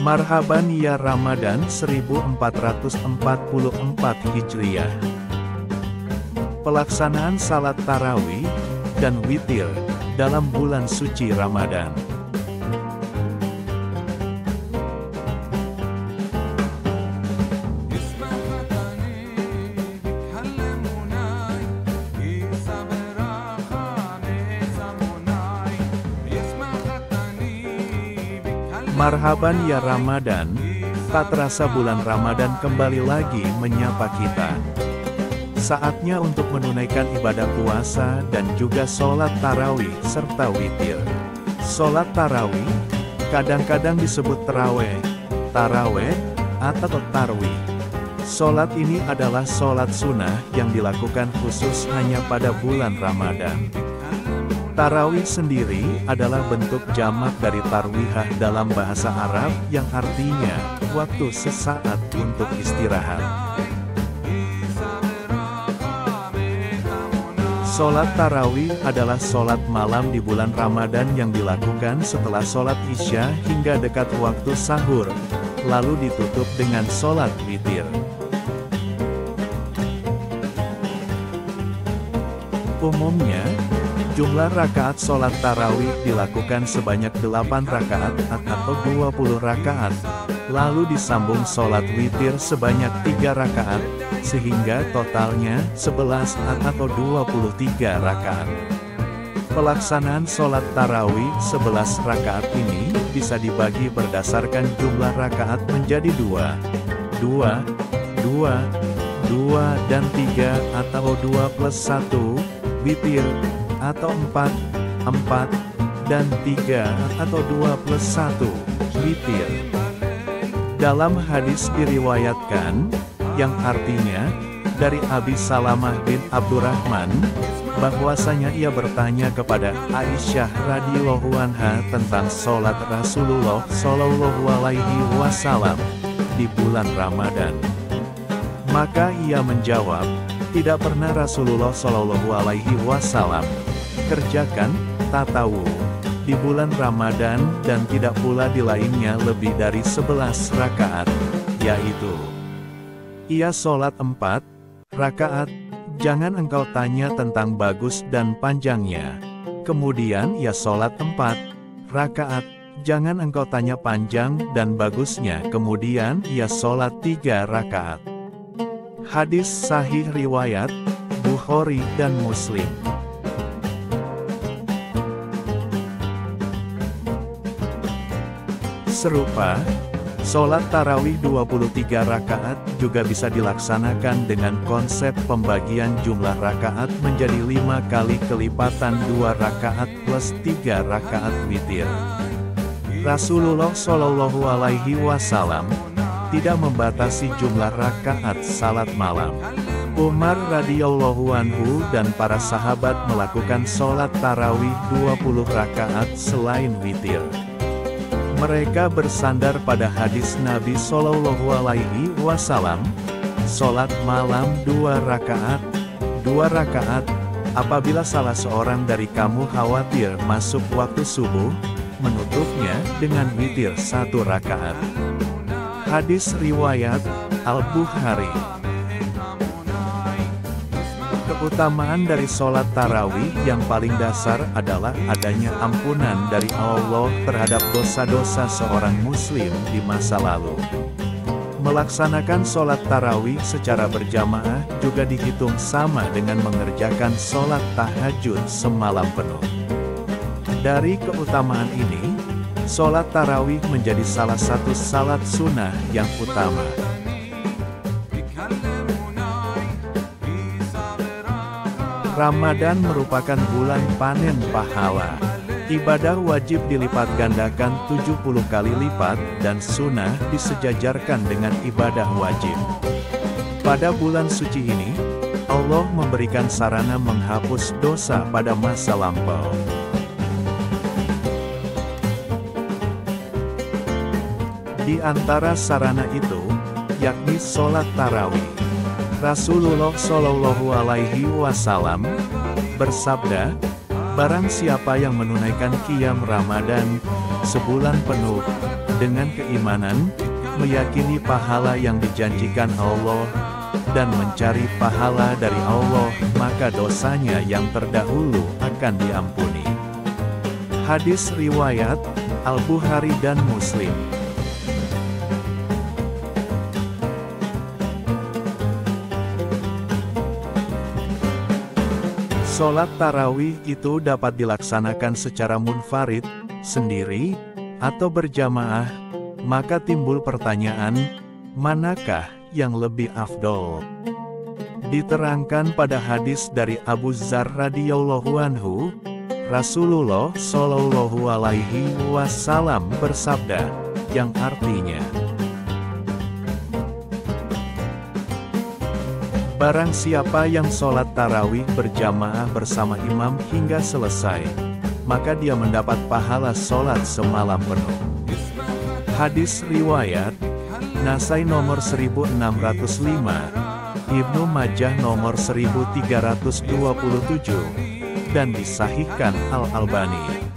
Marhaban ya Ramadan 1444 Hijriah. Pelaksanaan salat tarawih dan witir dalam bulan suci Ramadan. Marhaban ya Ramadan, tak terasa bulan Ramadan kembali lagi menyapa kita. Saatnya untuk menunaikan ibadah puasa dan juga sholat tarawih serta witir. Sholat tarawih, kadang-kadang disebut terawih, taraweh, atau tarwih. Sholat ini adalah sholat sunnah yang dilakukan khusus hanya pada bulan Ramadan. Tarawih sendiri adalah bentuk jamak dari tarwihah dalam bahasa Arab yang artinya waktu sesaat untuk istirahat. Sholat tarawih adalah sholat malam di bulan Ramadan yang dilakukan setelah sholat Isya hingga dekat waktu sahur, lalu ditutup dengan sholat witir. Umumnya, jumlah rakaat sholat tarawih dilakukan sebanyak 8 rakaat atau 20 rakaat, lalu disambung sholat witir sebanyak 3 rakaat, sehingga totalnya 11 atau 23 rakaat. Pelaksanaan sholat tarawih 11 rakaat ini bisa dibagi berdasarkan jumlah rakaat menjadi 2, 2, 2, 2 dan 3 atau 2 plus 1, witir, atau 4, 4, dan 3 atau 2 plus 1, witir. Dalam hadis diriwayatkan, yang artinya, dari Abi Salamah bin Abdurrahman, bahwasanya ia bertanya kepada Aisyah radhiyallahu anha tentang sholat Rasulullah Shallallahu Alaihi Wasallam di bulan Ramadan. Maka ia menjawab, tidak pernah Rasulullah Shallallahu Alaihi Wasallam kerjakan tatawu di bulan Ramadan dan tidak pula di lainnya lebih dari 11 rakaat, yaitu ia sholat 4 rakaat, jangan engkau tanya tentang bagus dan panjangnya. Kemudian ia sholat 4 rakaat, jangan engkau tanya panjang dan bagusnya. Kemudian ia sholat 3 rakaat. Hadis sahih riwayat Bukhari dan Muslim. Serupa, sholat tarawih 23 rakaat juga bisa dilaksanakan dengan konsep pembagian jumlah rakaat menjadi 5 kali kelipatan 2 rakaat plus 3 rakaat witir. Rasulullah Shallallahu Alaihi Wasallam tidak membatasi jumlah rakaat salat malam. Umar radhiyallahu anhu dan para sahabat melakukan sholat tarawih 20 rakaat selain witir. Mereka bersandar pada hadis Nabi Shallallahu Alaihi Wasallam, sholat malam 2 rakaat, apabila salah seorang dari kamu khawatir masuk waktu subuh, menutupnya dengan witir 1 rakaat. Hadis riwayat Al-Bukhari. Keutamaan dari sholat tarawih yang paling dasar adalah adanya ampunan dari Allah terhadap dosa-dosa seorang muslim di masa lalu. Melaksanakan sholat tarawih secara berjamaah juga dihitung sama dengan mengerjakan sholat tahajud semalam penuh. Dari keutamaan ini, sholat tarawih menjadi salah satu salat sunnah yang utama. Ramadan merupakan bulan panen pahala. Ibadah wajib dilipat gandakan 70 kali lipat dan sunnah disejajarkan dengan ibadah wajib. Pada bulan suci ini, Allah memberikan sarana menghapus dosa pada masa lampau. Di antara sarana itu, yakni sholat tarawih. Rasulullah Shallallahu Alaihi Wasallam bersabda, barang siapa yang menunaikan qiyam Ramadan sebulan penuh, dengan keimanan, meyakini pahala yang dijanjikan Allah, dan mencari pahala dari Allah, maka dosanya yang terdahulu akan diampuni. Hadis riwayat Al-Bukhari dan Muslim. Sholat tarawih itu dapat dilaksanakan secara munfarid, sendiri, atau berjamaah, maka timbul pertanyaan, manakah yang lebih afdol? Diterangkan pada hadis dari Abu Dzar radhiyallahu anhu, Rasulullah shallallahu alaihi wasallam bersabda, yang artinya, barang siapa yang sholat tarawih berjamaah bersama imam hingga selesai, maka dia mendapat pahala sholat semalam penuh. Hadis riwayat Nasai nomor 1605, Ibnu Majah nomor 1327, dan disahihkan Al-Albani.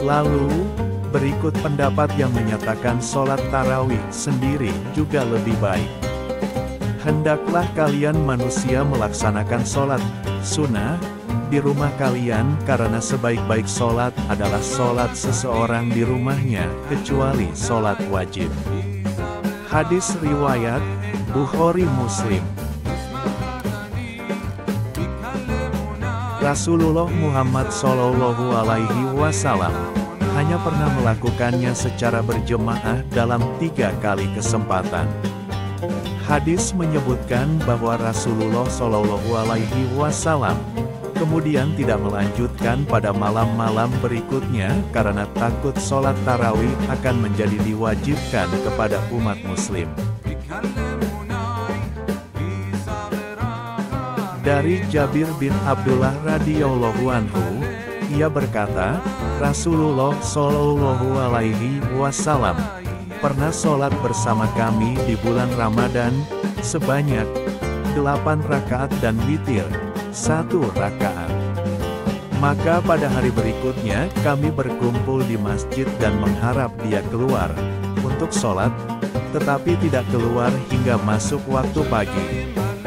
Lalu, berikut pendapat yang menyatakan sholat tarawih sendiri juga lebih baik. Hendaklah kalian manusia melaksanakan sholat sunnah di rumah kalian, karena sebaik-baik sholat adalah sholat seseorang di rumahnya, kecuali sholat wajib. Hadis riwayat Bukhari Muslim. Rasulullah Muhammad Shallallahu Alaihi Wasallam hanya pernah melakukannya secara berjemaah dalam 3 kali kesempatan. Hadis menyebutkan bahwa Rasulullah Shallallahu Alaihi Wasallam kemudian tidak melanjutkan pada malam-malam berikutnya karena takut sholat tarawih akan menjadi diwajibkan kepada umat muslim. Dari Jabir bin Abdullah radhiyallahu anhu, ia berkata, Rasulullah Shallallahu Alaihi Wasallam pernah sholat bersama kami di bulan Ramadan sebanyak 8 rakaat dan witir 1 rakaat. Maka pada hari berikutnya kami berkumpul di masjid dan mengharap dia keluar untuk sholat, tetapi tidak keluar hingga masuk waktu pagi.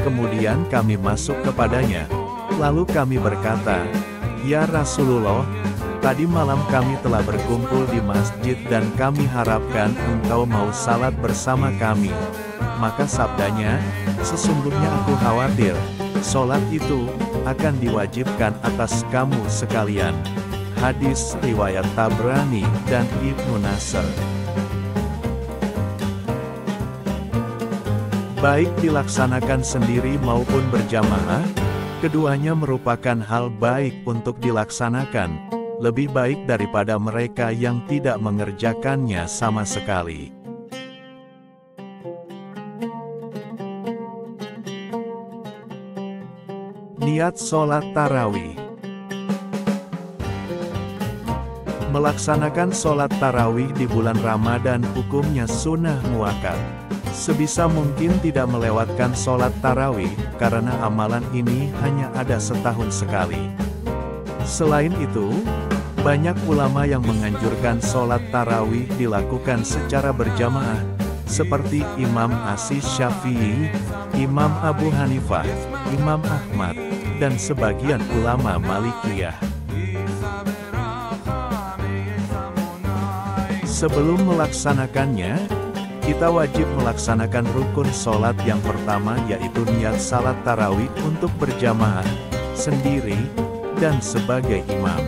Kemudian kami masuk kepadanya, lalu kami berkata, Ya Rasulullah, tadi malam kami telah berkumpul di masjid dan kami harapkan engkau mau salat bersama kami. Maka sabdanya, sesungguhnya aku khawatir, sholat itu akan diwajibkan atas kamu sekalian. Hadis riwayat Tabrani dan Ibnu Nasr. Baik dilaksanakan sendiri maupun berjamaah, keduanya merupakan hal baik untuk dilaksanakan, lebih baik daripada mereka yang tidak mengerjakannya sama sekali. Niat sholat tarawih. Melaksanakan sholat tarawih di bulan Ramadan hukumnya sunnah muakkad. Sebisa mungkin tidak melewatkan sholat tarawih, karena amalan ini hanya ada setahun sekali. Selain itu, banyak ulama yang menganjurkan sholat tarawih dilakukan secara berjamaah, seperti Imam Asy-Syafi'i, Imam Abu Hanifah, Imam Ahmad, dan sebagian ulama Malikiyah. Sebelum melaksanakannya, kita wajib melaksanakan rukun sholat yang pertama, yaitu niat salat tarawih untuk berjamaah, sendiri, dan sebagai imam.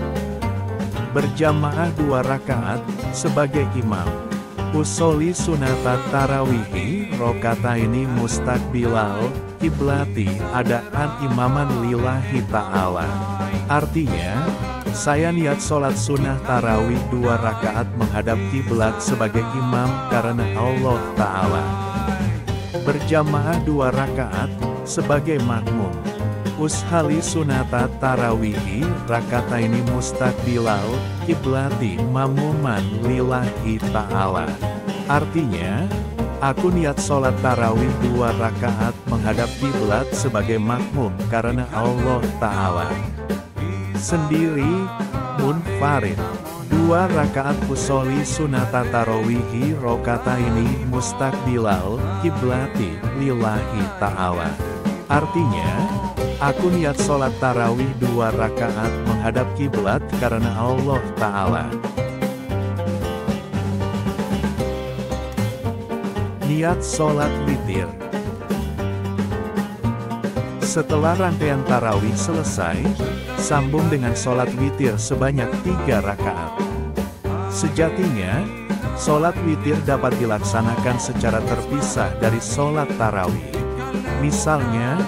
Berjamaah 2 rakaat, sebagai imam. Usolli sunatat tarawihi, rokataini mustaqbilal kiblati, adaan imaman lillahi ta'ala. Artinya, saya niat sholat sunnah tarawih 2 rakaat menghadap kiblat sebagai imam karena Allah Ta'ala. Berjamaah 2 rakaat, sebagai makmum. Ushali sunata tarawihi, rakataini mustaqbilal kiblati mamuman lillahi ta'ala. Artinya, aku niat sholat tarawih 2 rakaat menghadap kiblat sebagai makmum karena Allah Ta'ala. sendiri, munfarid. 2 rakaat usholi sunata tarawihi rokataini mustaqbilal kiblati lillahi ta'ala. Artinya, aku niat sholat tarawih 2 rakaat menghadap kiblat karena Allah Ta'ala. Niat sholat witir. Setelah rangkaian tarawih selesai, sambung dengan sholat witir sebanyak 3 rakaat. Sejatinya, sholat witir dapat dilaksanakan secara terpisah dari sholat tarawih. Misalnya,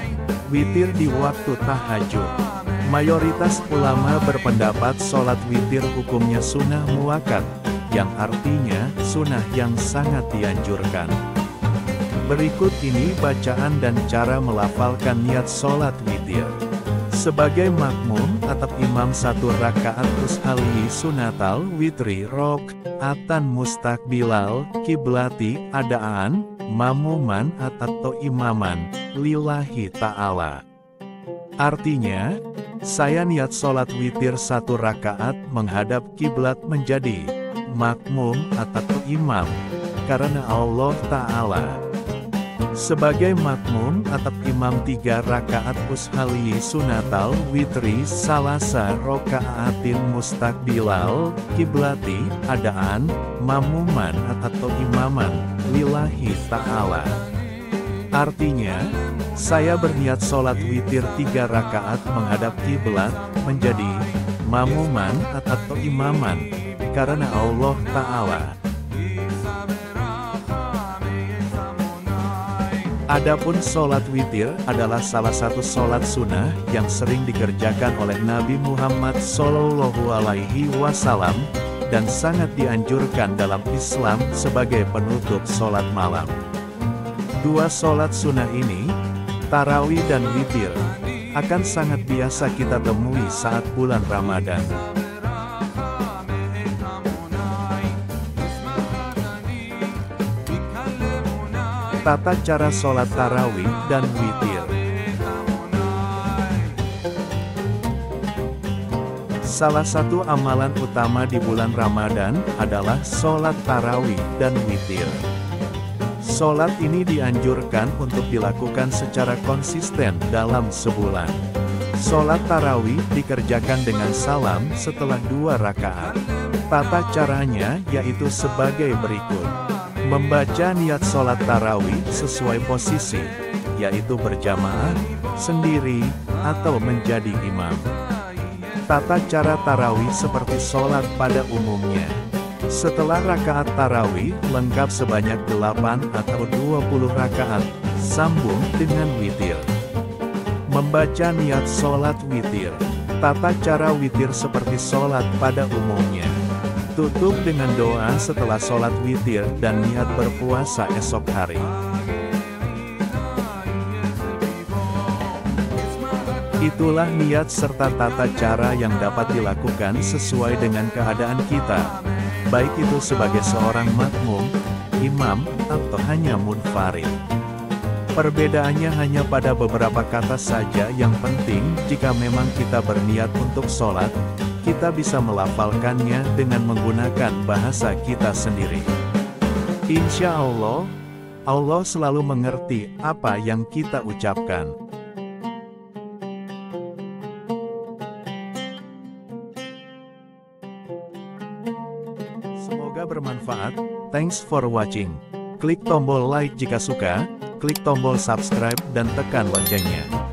witir di waktu tahajud. Mayoritas ulama berpendapat sholat witir hukumnya sunnah muakkad, yang artinya sunnah yang sangat dianjurkan. Berikut ini bacaan dan cara melafalkan niat sholat witir. Sebagai makmum atau imam 1 rakaat ushali sunatal witri rok'atan mustaqbilal kiblati adaan mamuman atau imaman lillahi ta'ala. Artinya, saya niat sholat witir 1 rakaat menghadap kiblat menjadi makmum atau imam karena Allah Ta'ala. Sebagai makmum atau imam 3 rakaat ushali sunatal witri salasa rokaatin mustaqbilal kiblati adaan mamuman atau imaman lillahi ta'ala. Artinya, saya berniat sholat witir 3 rakaat menghadap kiblat menjadi mamuman atau imaman karena Allah Ta'ala. Adapun sholat witir adalah salah satu sholat sunnah yang sering dikerjakan oleh Nabi Muhammad SAW dan sangat dianjurkan dalam Islam sebagai penutup sholat malam. 2 sholat sunnah ini, tarawih dan witir, akan sangat biasa kita temui saat bulan Ramadan. Tata cara sholat tarawih dan witir. Salah satu amalan utama di bulan Ramadan adalah sholat tarawih dan witir. Sholat ini dianjurkan untuk dilakukan secara konsisten dalam sebulan. Sholat tarawih dikerjakan dengan salam setelah 2 rakaat. Tata caranya yaitu sebagai berikut. Membaca niat sholat tarawih sesuai posisi, yaitu berjamaah, sendiri, atau menjadi imam. Tata cara tarawih seperti sholat pada umumnya. Setelah rakaat tarawih lengkap sebanyak 8 atau 20 rakaat, sambung dengan witir. Membaca niat sholat witir. Tata cara witir seperti sholat pada umumnya. Tutup dengan doa setelah sholat witir dan niat berpuasa esok hari. Itulah niat serta tata cara yang dapat dilakukan sesuai dengan keadaan kita, baik itu sebagai seorang makmum, imam, atau hanya munfarid. Perbedaannya hanya pada beberapa kata saja. Yang penting, jika memang kita berniat untuk sholat, kita bisa melafalkannya dengan menggunakan bahasa kita sendiri. Insya Allah, Allah selalu mengerti apa yang kita ucapkan. Semoga bermanfaat. Thanks for watching. Klik tombol like jika suka, klik tombol subscribe dan tekan loncengnya.